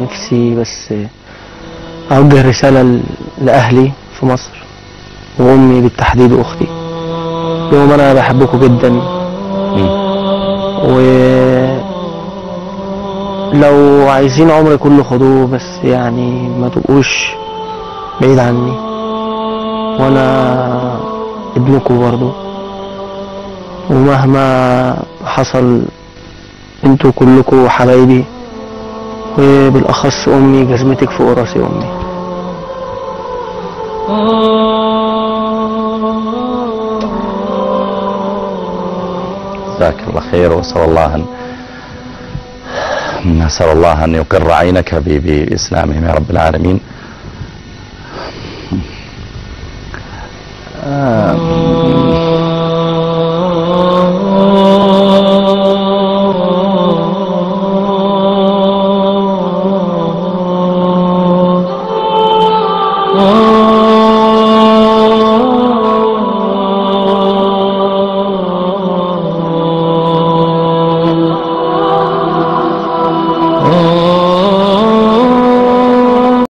نفسي بس أوجه رسالة لأهلي في مصر وأمي بالتحديد وأختي، لهم أنا بحبكم جدا، ولو عايزين عمري كله خدوه، بس يعني ما تبقوش بعيد عني، وأنا ابنكم برضو، ومهما حصل انتوا كلكم حبايبي، وبالأخص أمي جزمتك فوق راسي أمي. جزاك الله خير، نسأل الله أن يقر عينك بإسلامهم يا رب العالمين. Oh